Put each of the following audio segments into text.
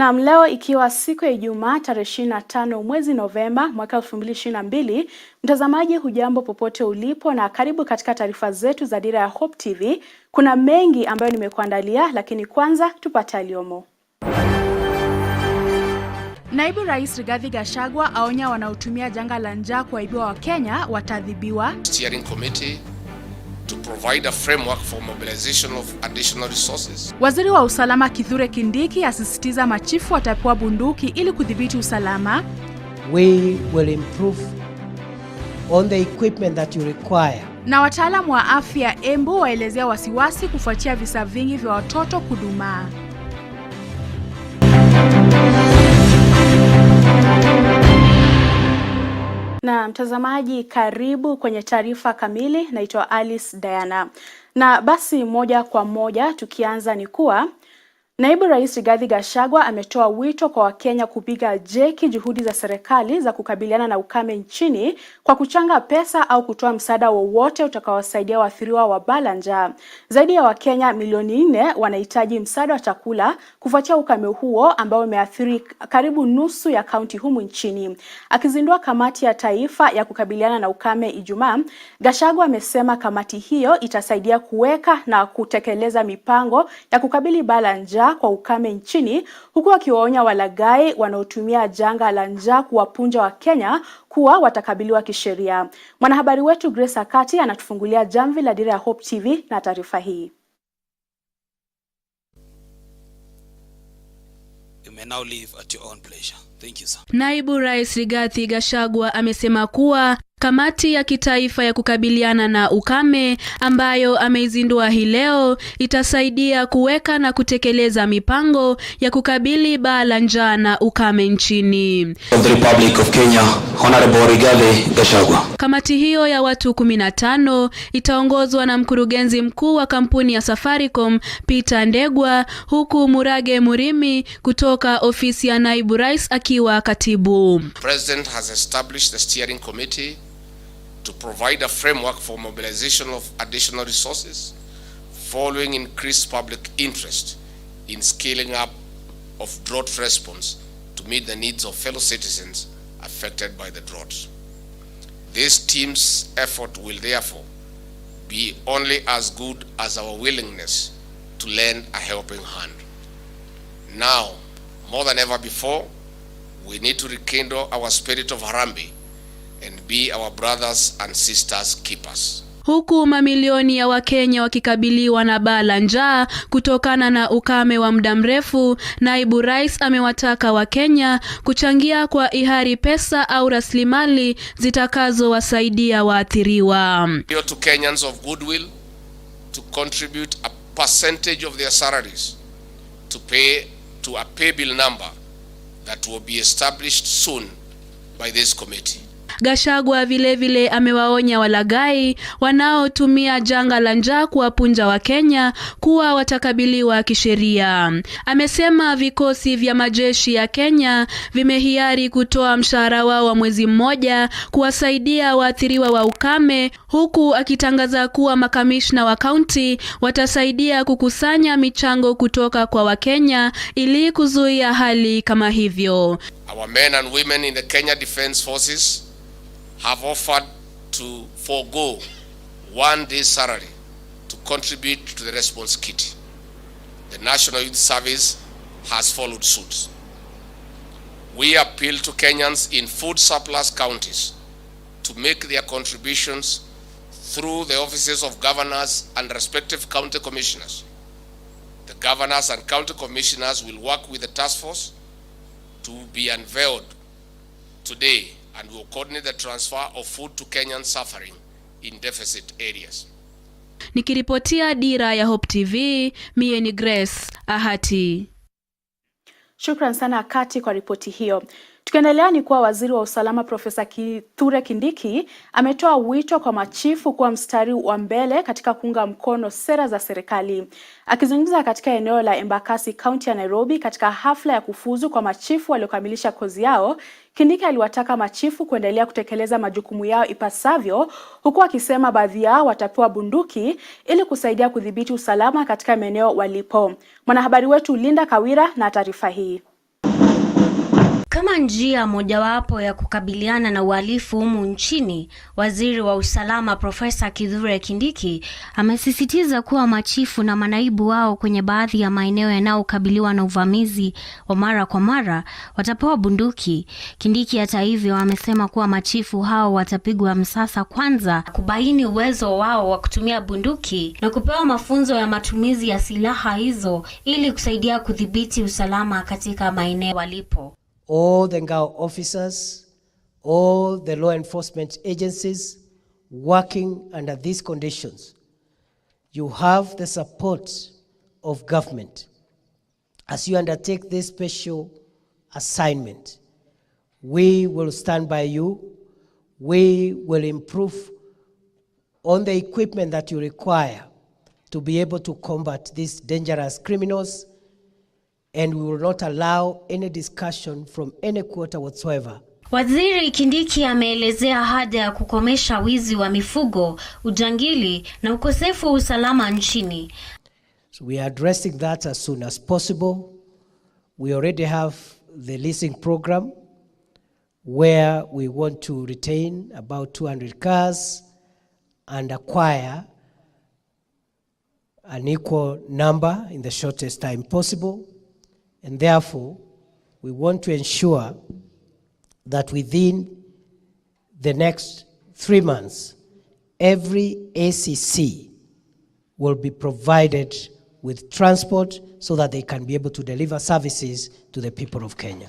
Na leo ikiwa siku ya Ijumaa tarehe 25 mwezi Novemba mwaka 2022, mtazamaji hujambo popote ulipo na karibu katika taarifa zetu za Dira ya Hope TV. Kuna mengi ambayo nimekuandalia, lakini kwanza tupate yaliyomo. Naibu Rais Rigathi Gachagua aonya wanaotumia janga la njaa kuwaibiwa Wakenya watadhibiwa. Steering committee to provide a framework for mobilization of additional resources. Waziri wa usalama Kithure Kindiki asisitiza machifu watapewa bunduki ili kudhibiti usalama. We will improve on the equipment that you require. Na wataalamu wa afya Embu waelezea wasiwasi kufuatia visa vingi vya watoto kudumaa. Na mtazamaji, karibu kwenye taarifa kamili. Naitwa Alice Diana. Na basi moja kwa moja tukianza ni kuwa Naibu Rais Rigathi Gachagua ametoa wito kwa Wakenya kupiga jeki juhudi za serikali za kukabiliana na ukame nchini kwa kuchanga pesa au kutoa msaada wowote utakaowasaidia waathiriwa wa baa la njaa. Zaidi ya Wakenya milioni 4 wanahitaji msaada wa chakula kufuatia ukame huo ambao umeathiri karibu nusu ya kaunti humu nchini. Akizindua kamati ya taifa ya kukabiliana na ukame Ijumaa, Gachagua amesema kamati hiyo itasaidia kuweka na kutekeleza mipango ya kukabili baa la njaa kwa ukame nchini, huku akiwaonya walaghai wanaotumia janga la njaa kuwapunja Wakenya kuwa watakabiliwa kisheria. Mwanahabari wetu Grace Akati anatufungulia jamvi la Dira ya Hope TV na taarifa hii. You may now leave at your own pleasure. Thank you, sir. Naibu Rais Rigathi Gachagua amesema kuwa kamati ya kitaifa ya kukabiliana na ukame ambayo ameizindua hii leo itasaidia kuweka na kutekeleza mipango ya kukabili baa la njaa na ukame nchini. The Republic of Kenya, Honorable Rigathi Gachagua. Kamati hiyo ya watu 15 itaongozwa na mkurugenzi mkuu wa kampuni ya Safaricom Peter Ndegwa, huku Murage Murimi kutoka ofisi ya Naibu Rais akiwa katibu. President has established the steering committee to provide a framework for mobilization of additional resources following increased public interest in scaling up of drought response to meet the needs of fellow citizens affected by the drought. This team's effort will therefore be only as good as our willingness to lend a helping hand. Now, more than ever before, we need to rekindle our spirit of Harambee and be our brothers and sisters keepers. Huku mamilioni ya Wakenya wakikabiliwa na baa la njaa kutokana na ukame wa muda mrefu, Naibu Rais amewataka Wakenya kuchangia kwa hiari pesa au rasilimali zitakazowasaidia waathiriwa. To Kenyans of goodwill to contribute a percentage of their salaries to pay to a pay bill number that will be established soon by this committee. Gachagua vile amewaonya walaghai wanaotumia janga la njaa kuwapunja Wakenya kuwa watakabiliwa kisheria. Amesema vikosi vya majeshi ya Kenya vimehiari kutoa mshahara wao wa mwezi mmoja kuwasaidia waathiriwa wa ukame, huku akitangaza kuwa makamishna wa kaunti watasaidia kukusanya michango kutoka kwa Wakenya ili kuzuia hali kama hivyo. Our men and women in the Kenya Defence Forces have offered to forego 1 day's salary to contribute to the response kit. The National Youth Service has followed suit. We appeal to Kenyans in food surplus counties to make their contributions through the offices of governors and respective county commissioners. The governors and county commissioners will work with the task force to be unveiled today and will coordinate the transfer of food to Kenyans suffering in deficit areas. Nikiripotia Dira ya Hope TV, mie ni Grace Ahati. Shukran sana Akati kwa ripoti hiyo. Tukiendelea ni kuwa waziri wa usalama Profesa Kithure Kindiki ametoa wito kwa machifu kuwa mstari wa mbele katika kuunga mkono sera za serikali. Akizungumza katika eneo la Embakasi, kaunti ya Nairobi, katika hafla ya kufuzu kwa machifu waliokamilisha kozi yao, Kindiki aliwataka machifu kuendelea kutekeleza majukumu yao ipasavyo, huku akisema baadhi yao watapewa bunduki ili kusaidia kudhibiti usalama katika maeneo walipo. Mwanahabari wetu Linda Kawira na taarifa hii. Kama njia mojawapo ya kukabiliana na uhalifu humu nchini, Waziri wa Usalama Profesa Kithure Kindiki amesisitiza kuwa machifu na manaibu wao kwenye baadhi ya maeneo yanayokabiliwa na uvamizi wa mara kwa mara watapewa bunduki. Kindiki hata hivyo amesema kuwa machifu hao watapigwa msasa kwanza kubaini uwezo wao wa kutumia bunduki na kupewa mafunzo ya matumizi ya silaha hizo ili kusaidia kudhibiti usalama katika maeneo walipo. All the Ngao officers, all the law enforcement agencies working under these conditions, you have the support of government as you undertake this special assignment. We will stand by you. We will improve on the equipment that you require to be able to combat these dangerous criminals, and we will not allow any discussion from any quarter whatsoever. Waziri Kindiki ameelezea haja ya kukomesha wizi wa mifugo, ujangili na ukosefu wa usalama nchini. So we are addressing that as soon as possible. We already have the leasing program where we want to retain about 200 cars and acquire an equal number in the shortest time possible. And therefore, we want to ensure that within the next 3 months, every ACC will be provided with transport so that they can be able to deliver services to the people of Kenya.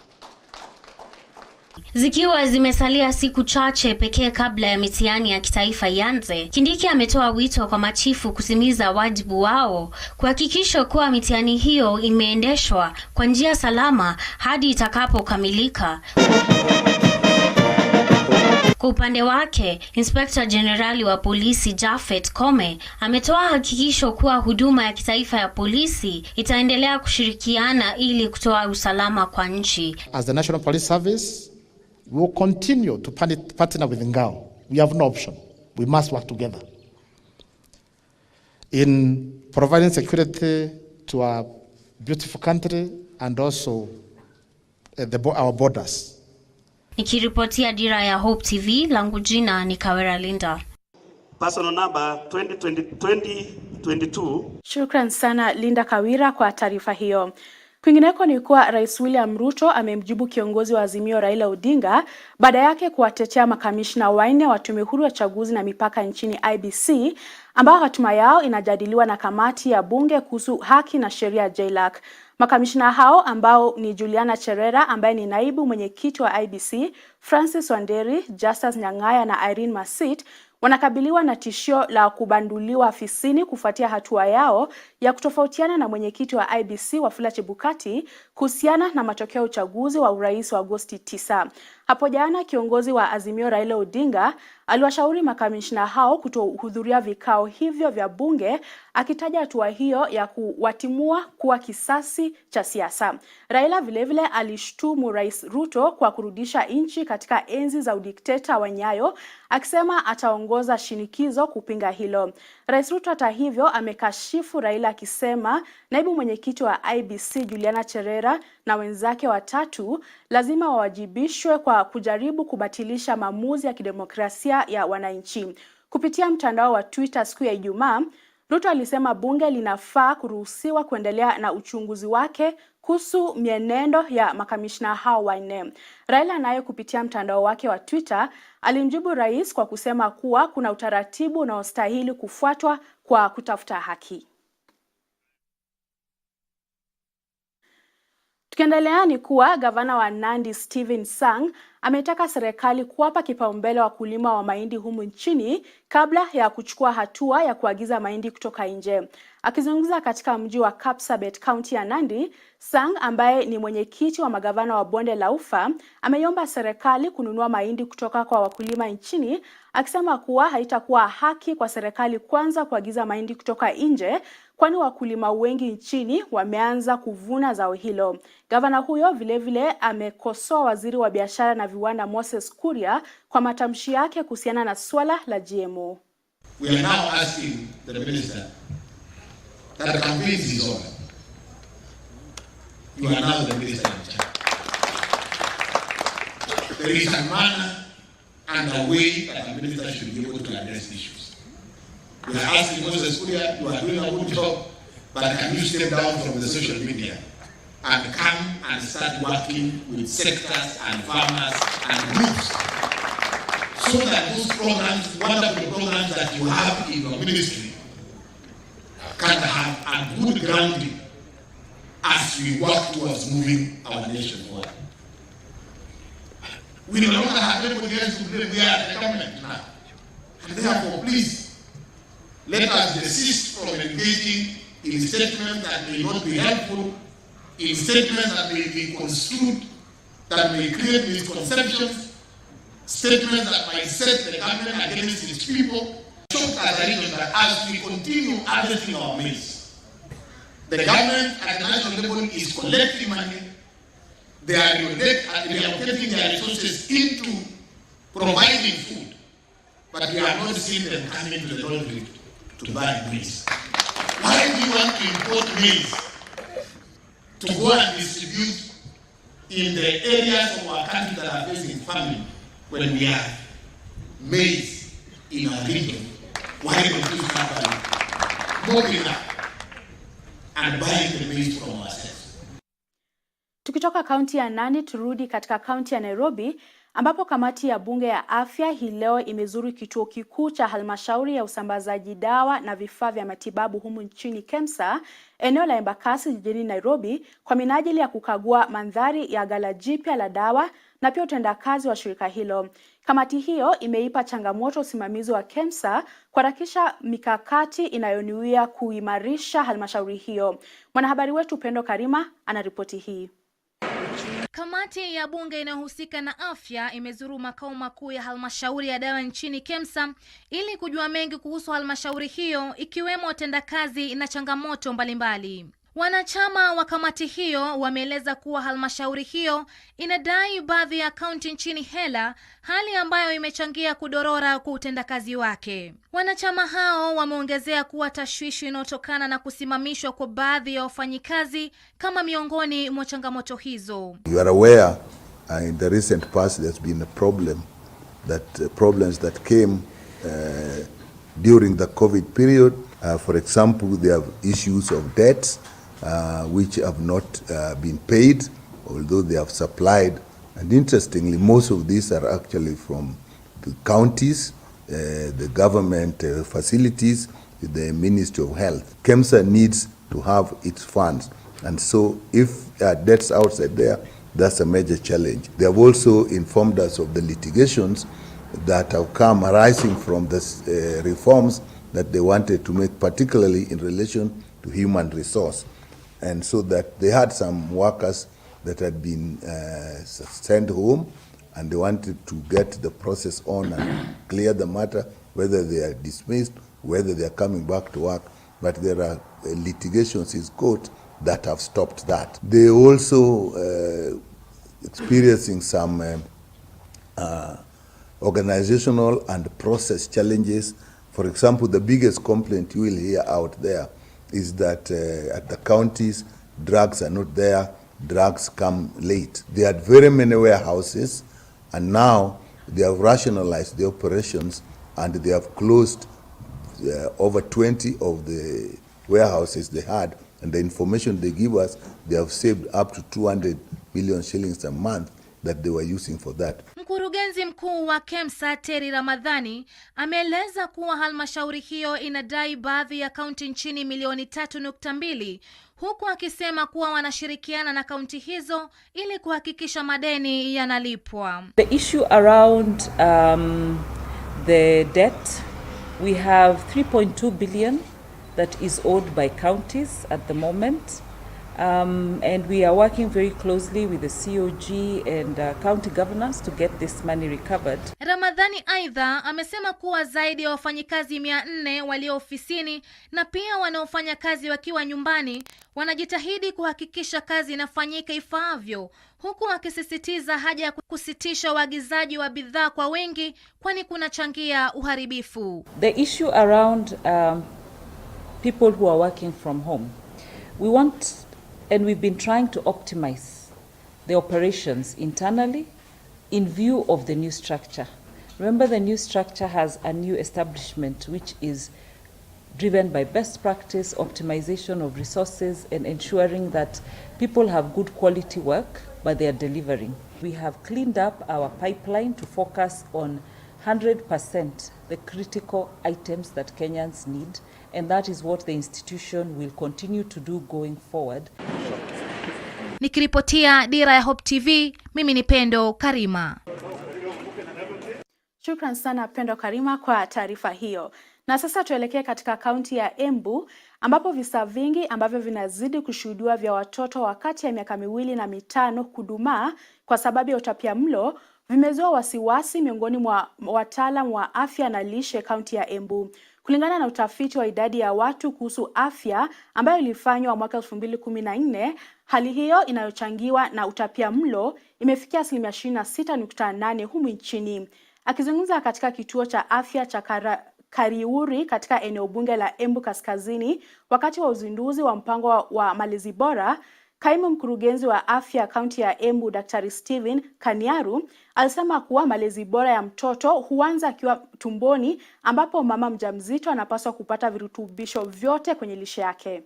Zikiwa zimesalia siku chache pekee kabla ya mitihani ya kitaifa ianze, Kindiki ametoa wito kwa machifu kutimiza wajibu wao kuhakikisha kuwa mitihani hiyo imeendeshwa kwa njia salama hadi itakapokamilika. Kwa upande wake, Inspector Generali wa polisi Japhet Kome ametoa hakikisho kuwa huduma ya kitaifa ya polisi itaendelea kushirikiana ili kutoa usalama kwa nchi. As the National Police Service, we will continue to partner with Ngao. We have no option. We must work together in providing security to our beautiful country and also our borders. Nikiripotia Dira ya Hope TV, langu jina ni Kawera Linda. Personal number 2022. Shukran sana Linda Kawira kwa taarifa hiyo. Kwingineko ni kuwa Rais William Ruto amemjibu kiongozi wa Azimio Raila Odinga baada yake kuwatetea makamishna wanne wa Tume Huru ya Chaguzi na Mipaka nchini IEBC ambao hatima yao inajadiliwa na kamati ya bunge kuhusu haki na sheria JLAC. Makamishna hao ambao ni Juliana Cherera ambaye ni naibu mwenyekiti wa IEBC, Francis Wanderi, Justus Nyang'aya na Irene Masit wanakabiliwa na tishio la kubanduliwa afisini kufuatia hatua yao ya kutofautiana na mwenyekiti wa IEBC Wafula Chebukati kuhusiana na matokeo ya uchaguzi wa urais wa Agosti 9. Hapo jana kiongozi wa Azimio Raila Odinga aliwashauri makamishna hao kutohudhuria vikao hivyo vya bunge, akitaja hatua hiyo ya kuwatimua kuwa kisasi cha siasa. Raila vilevile alishtumu Rais Ruto kwa kurudisha nchi katika enzi za udikteta wa Nyayo, akisema ataongoza shinikizo kupinga hilo. Rais Ruto hata hivyo amekashifu Raila akisema naibu mwenyekiti wa IEBC Juliana Cherera na wenzake watatu lazima wawajibishwe kwa kujaribu kubatilisha maamuzi ya kidemokrasia ya wananchi. Kupitia mtandao wa Twitter siku ya Ijumaa, Ruto alisema bunge linafaa kuruhusiwa kuendelea na uchunguzi wake kuhusu mienendo ya makamishna hao wanne. Raila naye kupitia mtandao wake wa Twitter alimjibu rais kwa kusema kuwa kuna utaratibu unaostahili kufuatwa kwa kutafuta haki. Tukiendelea ni kuwa gavana wa Nandi Stephen Sang ametaka serikali kuwapa kipaumbele wakulima wa mahindi humu nchini kabla ya kuchukua hatua ya kuagiza mahindi kutoka nje. Akizungumza katika mji wa Kapsabet, kaunti ya Nandi, Sang ambaye ni mwenyekiti wa magavana wa bonde la Ufa ameiomba serikali kununua mahindi kutoka kwa wakulima nchini, akisema kuwa haitakuwa haki kwa serikali kwanza kuagiza mahindi kutoka nje, kwani wakulima wengi nchini wameanza kuvuna zao hilo. Gavana huyo vilevile amekosoa waziri wa biashara na viwanda Moses Kuria kwa matamshi yake kuhusiana na swala la GMO. We are now asking the minister that the campaign is over. You are now the minister in charge. there is a manner and a way that a minister should be able to address issues. We are asking Moses Kuria, you are doing a good job, but can you step down from the social media and come and start working with sectors and farmers and groups, so that those programs, wonderful programs that you have in your ministry, can have a good grounding as we work towards moving our nation forward. We no longer have anybody else to blame. We are the government now. And therefore, please, let us desist from engaging in statements that may not be helpful, in statements that may be construed, that may create misconceptions, statements that might set the government against its people. Shock as a region that as we continue addressing our maize, the government at the national level is collecting money. They are allocating their resources into providing food, but we are not seeing them coming to the laundry to buy maize. Why do you want to import maize to go and distribute in the areas of our country that are facing famine when we have maize in our region? Why don't we start moving up and buying the maize from ourselves? Tukitoka kaunti ya Nandi turudi katika kaunti ya Nairobi, ambapo kamati ya bunge ya afya hii leo imezuru kituo kikuu cha halmashauri ya usambazaji dawa na vifaa vya matibabu humu nchini KEMSA, eneo la Embakasi jijini Nairobi, kwa minajili ya kukagua mandhari ya ghala jipya la dawa na pia utendakazi wa shirika hilo. Kamati hiyo imeipa changamoto usimamizi wa KEMSA kuharakisha mikakati inayonuia kuimarisha halmashauri hiyo. Mwanahabari wetu Pendo Karima anaripoti hii. Kamati ya bunge inayohusika na afya imezuru makao makuu ya halmashauri ya dawa nchini KEMSA ili kujua mengi kuhusu halmashauri hiyo, ikiwemo utendakazi na changamoto mbalimbali. Wanachama wa kamati hiyo wameeleza kuwa halmashauri hiyo inadai baadhi ya kaunti nchini hela, hali ambayo imechangia kudorora kwa utendakazi wake. Wanachama hao wameongezea kuwa tashwishi inayotokana na kusimamishwa kwa baadhi ya wafanyikazi kama miongoni mwa changamoto hizo. You are aware in the recent past there's been a problem problems that came during the COVID period. For example, there are issues of debts which have not been paid, although they have supplied. And interestingly, most of these are actually from the counties, the government facilities, the Ministry of Health. KEMSA needs to have its funds. And so if debts outside there, that's a major challenge. They have also informed us of the litigations that have come arising from the reforms that they wanted to make, particularly in relation to human resource. And so that they had some workers that had been sent home, and they wanted to get the process on and clear the matter, whether they are dismissed, whether they are coming back to work. But there are litigations in court that have stopped that. They also experiencing some organizational and process challenges. For example, the biggest complaint you will hear out there is that at the counties, drugs are not there, drugs come late. They had very many warehouses, and now they have rationalized the operations, and they have closed over 20 of the warehouses they had, and the information they give us, they have saved up to 200 million shillings a month that they were using for that. Mkurugenzi mkuu wa KEMSA Terry Ramadhani ameeleza kuwa halmashauri hiyo inadai baadhi ya kaunti nchini milioni 3.2, huku akisema kuwa wanashirikiana na kaunti hizo ili kuhakikisha madeni yanalipwa. The issue around the debt, we have 3.2 billion that is owed by counties at the moment. And we are working very closely with the COG and county governors to get this money recovered. Ramadhani aidha amesema kuwa zaidi ya wafanyikazi 400 walio ofisini na pia wanaofanya kazi wakiwa nyumbani wanajitahidi kuhakikisha kazi inafanyika ifaavyo, huku akisisitiza haja ya kusitisha uagizaji wa bidhaa kwa wingi kwani kunachangia uharibifu. The issue around people who are working from home, we want, and we've been trying to optimize the operations internally in view of the new structure. Remember, the new structure has a new establishment which is driven by best practice, optimization of resources, and ensuring that people have good quality work, but they are delivering. We have cleaned up our pipeline to focus on 100% the critical items that Kenyans need, and that is what the institution will continue to do going forward. Nikiripotia Dira ya Hope TV, mimi ni Pendo Karima. Shukran sana Pendo Karima kwa taarifa hiyo. Na sasa tuelekee katika kaunti ya Embu ambapo visa vingi ambavyo vinazidi kushuhudiwa vya watoto wakati ya miaka 2 na 5 kudumaa kwa sababu ya utapiamlo vimezua wasiwasi miongoni mwa wataalamu wa afya na lishe kaunti ya Embu. Kulingana na utafiti wa idadi ya watu kuhusu afya ambayo ilifanywa mwaka 2014, hali hiyo inayochangiwa na utapiamlo imefikia 26.8% humu nchini. Akizungumza katika kituo cha afya cha Kariuri katika eneo bunge la Embu Kaskazini wakati wa uzinduzi wa mpango wa malezi bora, kaimu mkurugenzi wa afya kaunti ya Embu Dr. Steven Kaniaru alisema kuwa malezi bora ya mtoto huanza akiwa tumboni ambapo mama mjamzito anapaswa kupata virutubisho vyote kwenye lishe yake.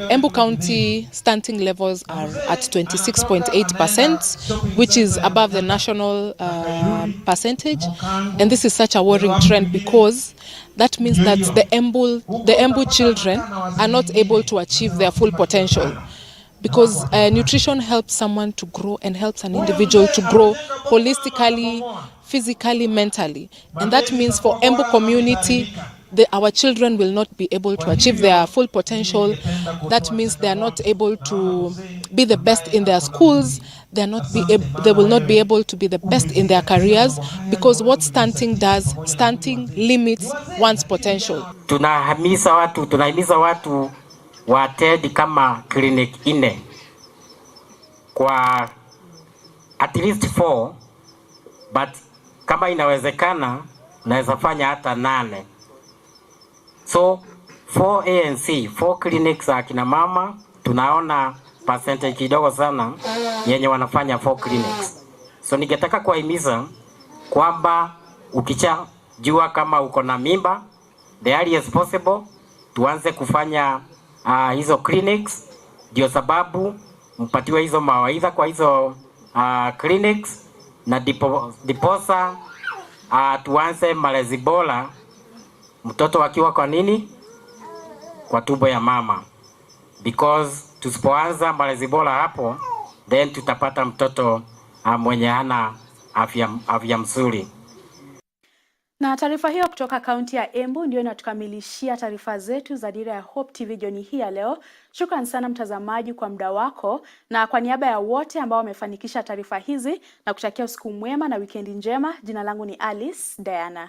Embu County stunting levels are at 26.8%, which is above the national percentage, and this is such a worrying trend because that means that the Embu children are not able to achieve their full potential, because nutrition helps someone to grow and helps an individual to grow holistically, physically, mentally, and that means for Embu community our children will not be able to achieve their full potential. That means they are not able to be the best in their schools. They will not be able to be the best in their careers, because what stunting does, stunting limits one's potential. Tunahimiza watu waattend kama clinic 4 kwa at least 4, but kama inawezekana naweza fanya hata 8. So 4 ANC, 4 clinics za kina mama, tunaona percentage kidogo sana yenye wanafanya 4 clinics. So ningetaka kuhimiza kwamba ukishajua kama uko na mimba, the earliest possible tuanze kufanya hizo clinics, ndio sababu mpatiwe hizo mawaidha kwa hizo clinics, na diposa tuanze malezi bora mtoto akiwa kwa nini? Kwa tumbo ya mama. Because tusipoanza malezi bora hapo, then tutapata mtoto mwenye hana afya mzuri. Na taarifa hiyo kutoka kaunti ya Embu ndio inatukamilishia taarifa zetu za Dira ya Hope TV jioni hii ya leo. Shukrani sana mtazamaji kwa muda wako, na kwa niaba ya wote ambao wamefanikisha taarifa hizi na kutakia usiku mwema na wikendi njema, jina langu ni Alice Diana.